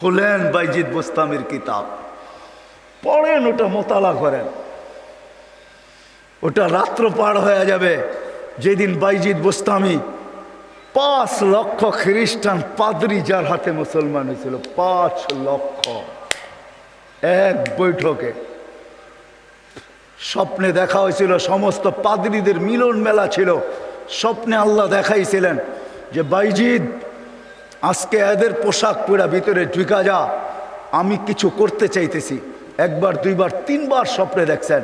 খুলেন বাইজিদ বোস্তামির কিতাব, পড়েন, ওটা মোতালা করেন। ওটা রাত্র পার হয়ে যাবে যেদিন বাইজিদ বোস্তামি 5 লক্ষ খ্রিস্টান পাদ্রী যার হাতে মুসলমান হয়েছিল, 5 লক্ষ এক বৈঠকে। স্বপ্নে দেখা হয়েছিল, সমস্ত পাদ্রীদের মিলন মেলা ছিল। স্বপ্নে আল্লাহ দেখাইছিলেন যে বাইজিদ আজকে এদের পোশাক পরা ভিতরে ঢুকা যা, আমি কিছু করতে চাইতেছি। একবার, দুইবার, তিনবার স্বপ্নে দেখছেন।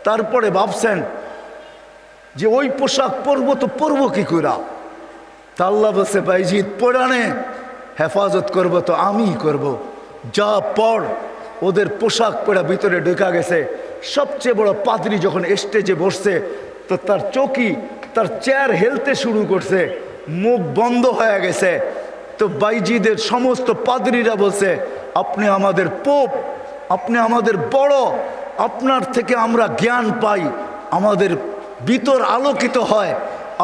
তারপরে ভাবছেন যে ওই পোশাক পরবো তো পরবো কি করা। তা আল্লাহ বলছে বাইজিদ পরানে হেফাজত করবো তো আমিই করব। যা পড়। ওদের পোশাক পরা ভিতরে ঢুকা গেছে। সবচেয়ে বড় পাদ্রী যখন স্টেজে বসছে তো তার চৌকি, তার চেয়ার হেলতে শুরু করছে, মুখ বন্ধ হয়ে গেছে। তো বাইজিদের সমস্ত পাদ্রীরা বলছে আপনি আমাদের পোপ, আপনি আমাদের বড়, আপনার থেকে আমরা জ্ঞান পাই, আমাদের ভিতর আলোকিত হয়,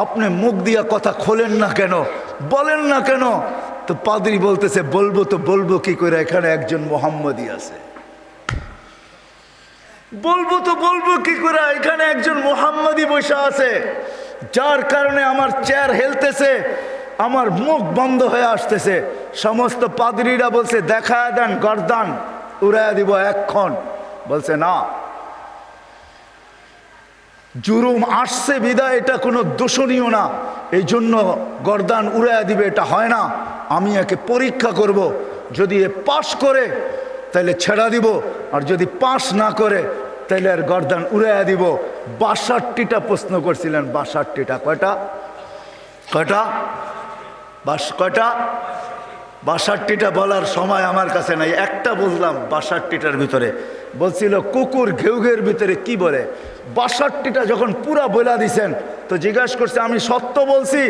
আপনি মুখ দিয়া কথা খোলেন না কেন, বলেন না কেন? তো পাদ্রী বলতেছে বলবো তো বলবো কি করে, এখানে একজন মোহাম্মদী আছে। বলবো তো বলবো কি করে, এখানে একজন মোহাম্মদী বসে আছে, যার কারণে আমার চেয়ার হেলতেছে, আমার মুখ বন্ধ হয়ে আসতেছে। সমস্ত পাদ্রীরা বলছে দেখা দেন, গর্দান উড়াইয়া দিব এক্ষণ। বলছে না, জুরুম আসছে বিদায় এটা কোনো দোষণীয় না, এই জন্য গর্দান উড়াইয়া দিবে এটা হয় না। আমি একে পরীক্ষা করব, যদি এ পাশ করে তাহলে ছেড়া দিব, আর যদি পাশ না করে তাহলে আর গর্দান উড়াইয়া দিব। 62টা প্রশ্ন করছিলেন, 62টা। কয়টা? কয়টা? কয়টা? 62টা বলার সময় আমার কাছে নাই, একটা বুঝলাম 62টার ভিতরে। বলছিল কুকুর ঘেউঘের ভিতরে কি বলে। 62টা যখন পুরা বলা দিছেন তো জিজ্ঞাসা করছে আমি সত্য বলছি?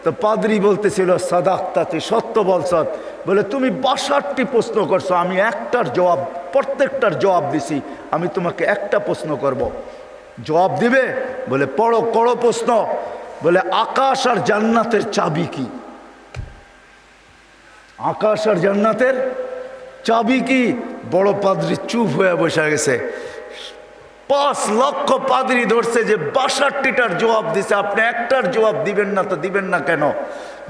তো পাদ্রী বলতেছিল সাদাক্তা, তুই সত্য বলছ। বলে তুমি 62টি প্রশ্ন করছো, আমি একটার জবাব, প্রত্যেকটার জবাব দিছি, আমি তোমাকে একটা প্রশ্ন করব, জবাব দিবে? বলে পড়ো, করো প্রশ্ন। বলে আকাশ আর জান্নাতের চাবি কি? আকাশ আর জান্নাতের চাবি কি? বড় পাদ্রী চুপ হয়ে বসে গেছে। 5 লক্ষ পাদ্রী ধরছে যে 62টার জবাব দিছে, আপনি একটার জবাব দিবেন না, তো দিবেন না কেন?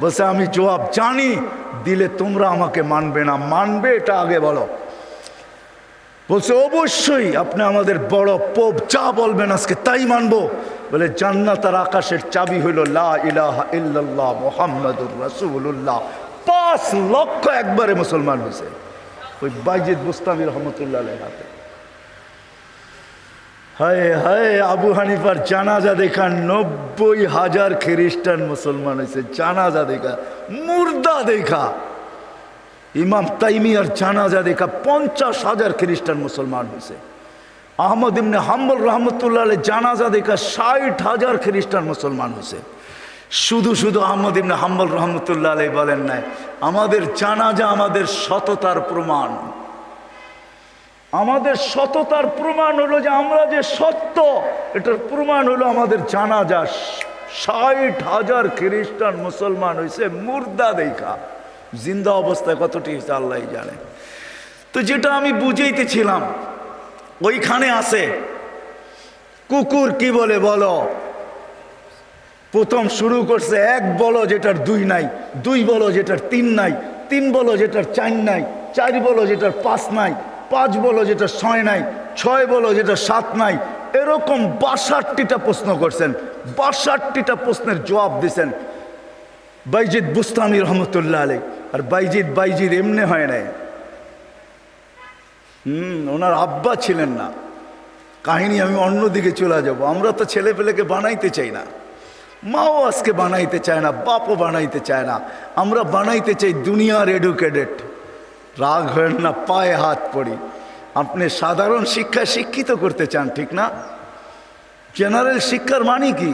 বলছে আমি জবাব জানি, দিলে তোমরা আমাকে মানবে না, মানবে এটা আগে বলো। বলছে অবশ্যই আপনি আমাদের বড় পোপ, যা বলবেন আজকে তাই মানবো। বলে জান্নাত আর আকাশের চাবি হইল লা ইলাহা ইল্লাল্লাহ মুহাম্মাদুর রাসূলুল্লাহ। 5 লক্ষ একবারে মুসলমান হয়েছে ওই বাইজিদ বোস্তামি রহমতুল্লাহ আলাইহির হাতে। হায় হায়, আবু হানিফার জানাজা দেখা 90,000 খ্রিস্টান মুসলমান হয়েছে। জানাজা দেখা, মুর্দা দেখা। ইমাম তাইমিয়ার জানাজা দেখা 50,000 খ্রিস্টান মুসলমান হয়েছে। আহমদ ইবনে হাম্বল রহমতুল্লাহ আলাইহি জানাজা দেখা 60,000 খ্রিস্টান মুসলমান হয়েছে। শুধু শুধু আহমদ ইবনে হাম্বল রহমতুল্লাহ আলাইহি বলেন নাই আমাদের জানাজা আমাদের সততার প্রমাণ। আমাদের সততার প্রমাণ হলো যে আমরা যে সত্য, এটার প্রমাণ হলো আমাদের জানাজা। 60,000 খ্রিস্টান মুসলমান হয়েছে মুর্দা দেখা। জিন্দা অবস্থায় কতটি হয়েছে আল্লাহ জানে। তো যেটা আমি বুঝাইতেছিলাম, ওইখানে আছে কুকুর কি বলে বলো। প্রথম শুরু করছে 1 বলো যেটার 2 নাই, 2 বলো যেটার 3 নাই, 3 বলো যেটার 4 নাই, 4 বলো যেটার 5 নাই, 5 বলো যেটার 6 নাই, 6 বলো যেটার 7 নাই। এরকম 62টা প্রশ্ন করছেন। 62টা প্রশ্নের জবাব দিছেন বাইজিদ বুস্তামি রহমতুল্লাহ আলাইহি। আর বাইজিদ এমনি হয় নাই। ওনার আব্বা ছিলেন না। কাহিনী আমি অন্যদিকে চলে যাব। আমরা তো ছেলে পেলেকে বানাইতে চাই না, মাও আজকে বানাইতে চায় না, বাপও বানাইতে চায় না। আমরা বানাইতে চাই দুনিয়ার এডুকেটেড। রাগ হয় না, পায়ে হাত পড়ি। আপনি সাধারণ শিক্ষায় শিক্ষিত করতে চান, ঠিক না? জেনারেল শিক্ষার মানে কি?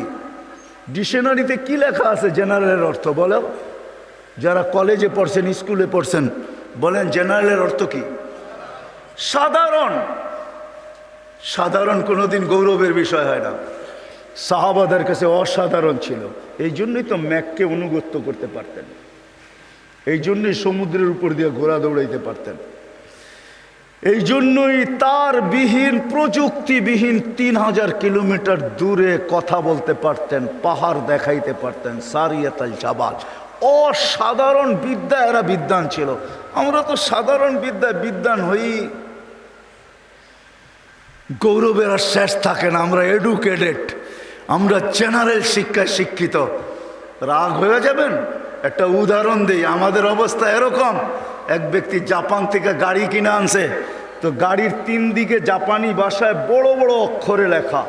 ডিকশনারিতে কি লেখা আছে জেনারেলের অর্থ বলো? যারা কলেজে পড়ছেন, স্কুলে পড়ছেন, বলেন জেনারেলের অর্থ কি? সাধারণ। সাধারণ কোনোদিন গৌরবের বিষয় হয় না। সাহাবাদের কাছে অসাধারণ ছিল, এই জন্যই তো ম্যাককে অনুগত্য করতে পারতেন। এই জন্যই সমুদ্রের উপর দিয়ে ঘোড়া দৌড়াইতে পারতেন। এই জন্যই তার বিহীন, প্রযুক্তিবিহীন 3000 কিলোমিটার দূরে কথা বলতে পারতেন, পাহাড় দেখাইতে পারতেন। সারিয়াতাল জাবাল, অসাধারণ বিদ্যা, এরা বিদ্বান ছিল। আমরা তো সাধারণ বিদ্যায় বিদ্বান হই, গৌরবের আর শেষ থাকে না। আমরা এডুকেটেড, আমরা জেনারেল শিক্ষায় শিক্ষিত। রাগ হয়ে যাবেন? একটা উদাহরণ দিই। আমাদের অবস্থা এরকম, এক ব্যক্তি জাপান থেকে গাড়ি কিনে আনছে, তো গাড়ির 3 দিকে জাপানি ভাষায় বড় বড় অক্ষরে লেখা।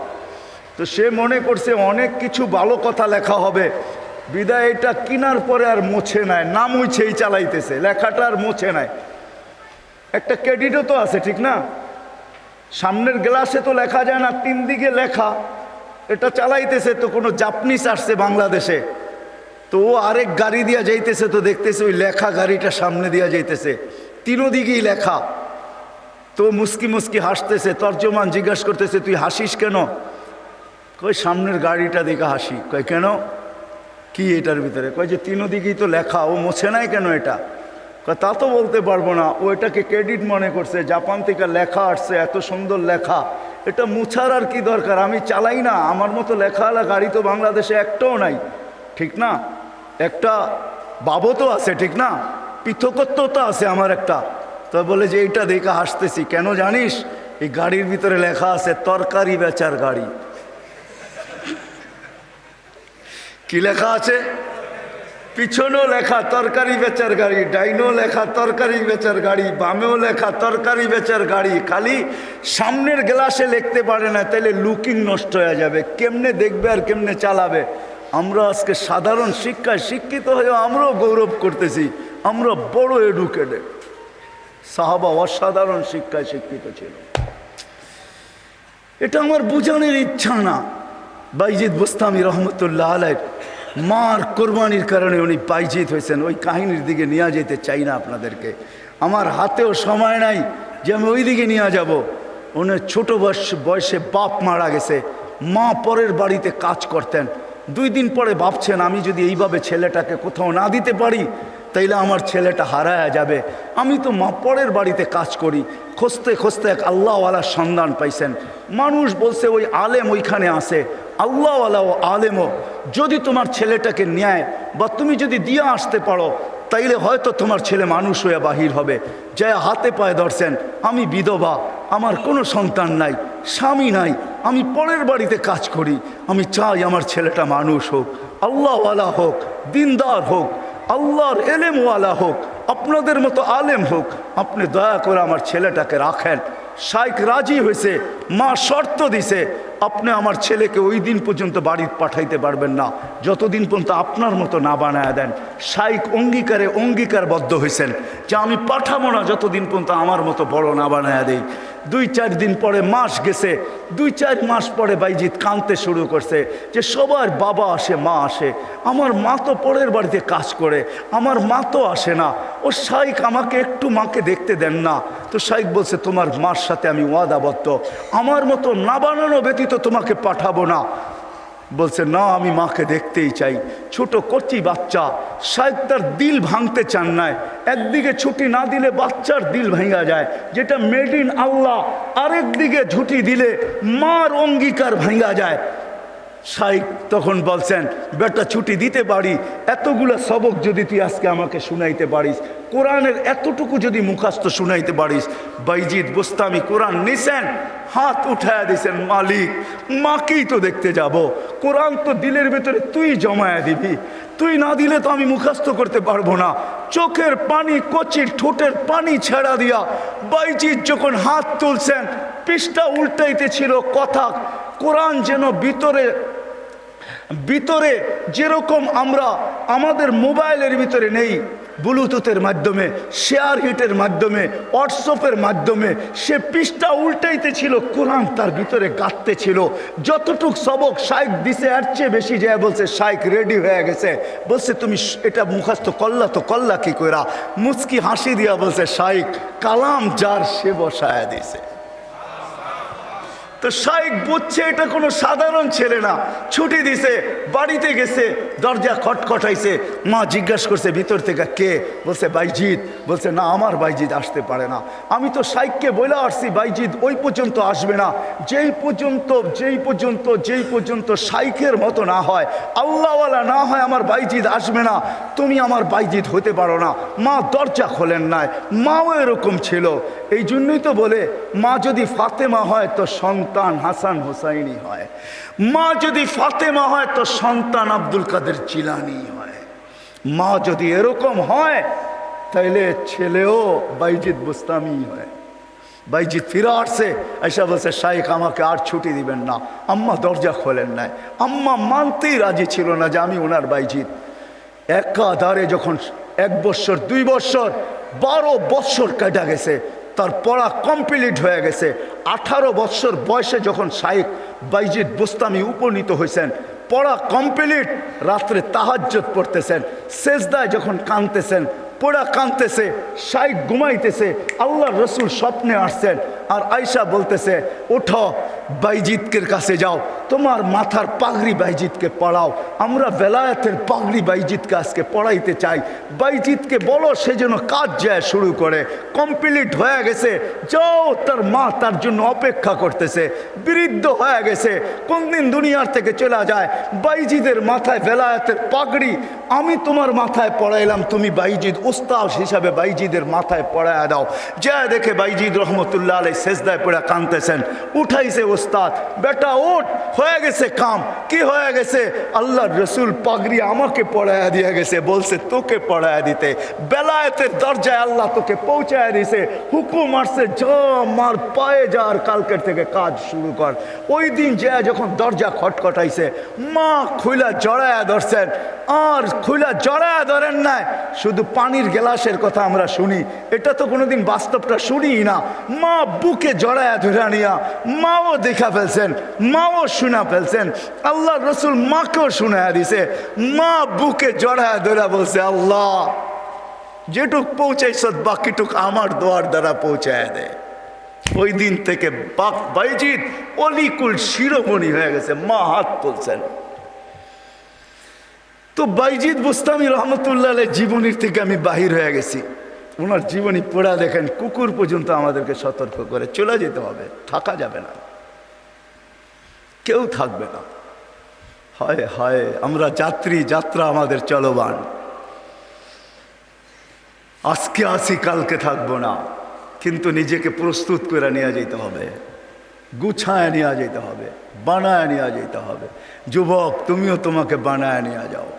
তো সে মনে করছে অনেক কিছু ভালো কথা লেখা হবে, বিদায় এটা কেনার পরে আর মোছে নাই, না মুছেই চালাইতেছে, লেখাটা আর মোছে নাই। একটা ক্রেডিটও তো আছে, ঠিক না? সামনের গ্লাসে তো লেখা যায় না, 3 দিকে লেখা, এটা চালাইতেছে। তো কোনো জাপানিজ আসছে বাংলাদেশে, তো ও আরেক গাড়ি দিয়া যাইতেছে, তো দেখতেছে ওই লেখা গাড়িটা সামনে দিয়া যাইতেছে, 3 দিকেই লেখা। তো মুস্কি মুস্কি হাসতেছে। তর্জমান জিজ্ঞাসা করতেছে, তুই হাসিস কেন? কই সামনের গাড়িটা দেখে হাসি। কয় কেন, কি এটার ভিতরে? কয় যে 3 দিকেই তো লেখা, ও মোছে নাই কেন এটা? কয় তা তো বলতে পারবো না, ও এটাকে ক্রেডিট মনে করছে, জাপান থেকে লেখা আসছে, এত সুন্দর লেখা, এটা মুছার আর কি দরকার, আমি চালাই না, আমার মতো লেখাওয়ালা গাড়ি তো বাংলাদেশে একটাও নাই, ঠিক না? একটা বাবতও আছে, ঠিক না? পৃথকত্ব তো আছে আমার একটা। তো বলে যে এইটা দেখে হাসতেছি কেন জানিস? এই গাড়ির ভিতরে লেখা আছে তরকারি বেচার গাড়ি। কি লেখা আছে? পিছনেও লেখা তরকারি বেচার গাড়ি, ডাইনেও লেখা তরকারি বেচার গাড়ি, বামেও লেখা তরকারি বেচার গাড়ি। খালি সামনের গ্লাসে লিখতে পারে না, তাইলে লুকিং নষ্ট হয়ে যাবে, কেমনে দেখবে আর কেমনে চালাবে। আমরা আজকে সাধারণ শিক্ষায় শিক্ষিত হয়ে আমরাও গৌরব করতেছি, আমরা বড় এডুকেটেড। সাহাবা অসাধারণ শিক্ষায় শিক্ষিত ছিল। এটা আমার বোঝানোর ইচ্ছা না। বাইজিদ বুস্তামি রহমতুল্লাহ আলাইহ মার কোরবানির কারণে উনি বাইজিদ হয়েছেন, ওই কাহিনীর দিকে নিয়ে যেতে চাই না আপনাদেরকে। আমার হাতেও সময় নাই যে আমি ওই দিকে নিয়ে যাব। উনি ছোট বয়সে বাপ মারা গেছে, মা পরের বাড়িতে কাজ করতেন। 2 দিন পরে ভাবছেন, আমি যদি এইভাবে ছেলেটাকে কোথাও না দিতে পারি তাইলে আমার ছেলেটা হারায়া যাবে। আমি তো মা পরের বাড়িতে কাজ করি। খুঁজতে খুঁজতে এক আল্লাহওয়ালার সন্ধান পাইছেন। মানুষ বলছে ওই আলেম ওইখানে আছে, আল্লাহওয়ালা ও আলেমও যদি তোমার ছেলেটাকে নেয় বা তুমি যদি দিয়ে আসতে পারো তাইলে হয়তো তোমার ছেলে মানুষ হয়ে বাহির হবে। যা হাতে পায়ে ধরছেন, আমি বিধবা, আমার কোনো সন্তান নাই, স্বামী নাই, আমি পরের বাড়িতে কাজ করি, আমি চাই আমার ছেলেটা মানুষ হোক, আল্লাহওয়ালা হোক, দিনদার হোক, আল্লাহর এলেমওয়ালা হোক, আপনাদের মতো আলেম হোক, আপনি দয়া করে আমার ছেলেটাকে রাখেন। শাইখ রাজি হয়েছে, মা শর্ত দিছে, আপনি আমার ছেলেকে ওই দিন পর্যন্ত বাড়ি পাঠাইতে পারবেন না যতদিন পর্যন্ত আপনার মতো না বানায় দেন। শাইখ অঙ্গীকারবদ্ধ হয়েছেন যে আমি পাঠাবো না যতদিন পর্যন্ত আমার মতো বড় না বানায় দেই। 2-4 দিন পরে মাস গেছে, 2-4 মাস পরে বাইজিদ কাঁদতে শুরু করছে যে সবার বাবা আসে, মা আসে, আমার মা তো পরের বাড়িতে কাজ করে, আমার মা তো আসে না। ও শাইখ আমাকে একটু মাকে দেখতে দেন না। তো শাইখ বলছে, তোমার মার সাথে আমি ওয়াদাবদ্ধ, আমার মতো না বানানো ব্যতীত তোমাকে পাঠাবো না। বলছে না, আমি মাকে দেখতেই চাই। ছোট কচি বাচ্চা, শাইখ তার দিল ভাঙতে চান নাই। একদিকে ছুটি না দিলে বাচ্চার দিল ভাঙা যায়, যেটা মেড ইন আল্লাহ, আরেকদিকে ছুটি দিলে মার অঙ্গীকার ভাঙা যায়। শাইখ তখন বলছেন, বেটা ছুটি দিতে পারি, এতগুলো সবক যদি তুই আজকে আমাকে শুনাইতে পারিস, কোরআনের এতটুকু যদি মুখস্থ শুনাইতে পারিস। বাইজিদ বুস্তামি কোরআন নিছেন, হাত উঠায়া দিছেন, মালিক মাকেই তো দেখতে যাব, কোরআন তো দিলের ভেতরে তুই জমায়া দিবি, তুই না দিলে তো আমি মুখস্থ করতে পারবো না। চোখের পানি, কচির ঠোঁটের পানি ছেড়া দিয়া বাইজিদ যখন হাত তুলছেন, পৃষ্ঠা উল্টাইতে ছিল কথা। কোরআন যেন ভিতরে যেরকম আমরা আমাদের মোবাইলের ভিতরে নেই, ব্লুটুথের মাধ্যমে, শেয়ার হিটের মাধ্যমে, হোয়াটসঅ্যাপের মাধ্যমে সে পৃষ্ঠা উল্টাইতে ছিল, কোরআন তার ভিতরে গাঁথতে ছিল। যতটুক সবক শাইখ দিছে এর চেয়ে বেশি যায় বলছে শাইখ রেডি হয়ে গেছে। বলছে তুমি এটা মুখস্থ করলা, তো করলা কি কইরা? মুচকি হাসি দিয়া বলছে, শাইখ কালাম যার সে বসায়া দিছে। তো শাইখ বুঝছে এটা কোনো সাধারণ ছেলে না। ছুটি দিছে, বাড়িতে গেছে, দরজা খটখটাইছে। মা জিজ্ঞাসা করছে ভিতর থেকে কে? বলছে বাইজিৎ। বলছে না, আমার বাইজিৎ আসতে পারে না। আমি তো শাইখকে বলে আসছি বাইজিৎ ওই পর্যন্ত আসবে না, যেই পর্যন্ত শাইখের মতো না হয়, আল্লাহওয়ালা না হয়, আমার বাইজিৎ আসবে না। তুমি আমার বাইজিৎ হতে পারো না। মা দরজা খোলেন নাই। মাও এরকম ছিল। এই জন্যই তো বলে মা যদি ফাতেমা হয় তো সন্তান হাসান হোসাইনি হয়, মা যদি ফাতেমা হয় তো সন্তান আব্দুল কাদের জিলানি হয়। মা যদি এরকম হয় তাইলে ছেলেও বাইজিৎ বুস্তামি হয়। বাইজিৎ ফিরে আসছে, এসে বলছে শাইখ আমাকে আর ছুটি দিবেন না। আম্মা দরজা খোলেন নাই। আম্মা মানতেই রাজি ছিল না যে আমি ওনার বাইজিৎ। একাধারে যখন 1 বৎসর 2 বৎসর 12 বৎসর কাটা গেছে, তার পড়া কমপ্লিট হয়ে গেছে। 18 বৎসর বয়সে যখন শাইখ বাইজিৎ বুস্তামি উপনীত হয়েছেন, পড়া কমপ্লিট, রাত্রে তাহাজ্জুদ পড়তেছেন, সেজদায় যখন কাঁদতেছেন, পড়া কাঁদতেছে, শাইখ ঘুমাইতেছে, আল্লাহর রসুল স্বপ্নে আসছেন। আর আয়সা বলতেছে ওঠো বাইজিৎকের কাছে যাও, তোমার মাথার পাগড়ি বাইজিৎকে পড়াও, আমরা বেলায়েতের পাগড়ি বাইজিৎকে আজকে পড়াইতে চাই। বাইজিৎকে বলো সে যেন কাজ যায় শুরু করে। কমপ্লিট হয়ে গেছে, যাও। তার মা তার জন্য অপেক্ষা করতেছে। বৃদ্ধ হয়ে গেছে, কোনদিন দুনিয়ার থেকে চলে যায়। বাইজিদের মাথায় বেলায়েতের পাগড়ি আমি তোমার মাথায় পড়াইলাম, তুমি বাইজিদ উস্তাদ হিসাবে বাইজিদের মাথায় পড়ায় দাও। যা দেখে বাইজিদ রহমতুল্লাহ আলাইহি সেজদায় পড়ে কাঁদতেছেন। উঠাইছে উস্তাদ, বেটা ওঠ, হয়ে গেছে কাম। কি হয়ে গেছে? আল্লাহর রসুল পাগড়ি আমাকে পড়ায় দিয়ে গেছে, বলছে তোকে পড়ায় দিতে। বেলায়েতের দরজায় আল্লাহ তোকে পৌঁছায় দিছে, হুকুম আসছে যা মার পায়ে যা, আর কালকের থেকে কাজ শুরু কর। ওই দিন যা যখন দরজা খটখটাইছে, মা খুইলা জড়ায়া ধরছেন। আর খুইলা জড়ায়া ধরেন নাই, শুধু পানির গ্লাসের কথা আমরা শুনি, এটা তো কোনোদিন বাস্তবটা শুনি না। মা বুকে জড়ায়া ধরে নিয়া মাও দেখা ফেলছেন, মাও শোনা ফেলছেন। আল্লাহ রসুল মাকেও শোনায়া দিছে। মা বুকে জড়ায়া ধরে বলছে আল্লাহ যেটুক পৌঁছাইছ বাকিটুক আমার দোয়ার দ্বারা পৌঁছায় দেয়। ওই দিন থেকে বাইজিদ অলিকুল শিরোমণি হয়ে গেছে। মা হাত তুলছেন। তো বাইজিদ বুস্তামি রহমতুল্লাহ আলাইহি জীবনীর থেকে আমি বাহির হয়ে গেছি। ওনার জীবনী পড়া দেখেন, কুকুর পর্যন্ত আমাদেরকে সতর্ক করে চলে যেতে হবে, থাকা যাবে না, কেউ থাকবে না। হায় হায়, আমরা যাত্রী, যাত্রা আমাদের চলবান। আজকে আসি কালকে থাকবো না, কিন্তু নিজেকে প্রস্তুত করে নিয়ে যেতে হবে, গুছায় নিয়ে যেতে হবে, বানায় নিয়ে যেতে হবে। যুবক তুমিও তোমাকে বানায় নিয়ে যাও।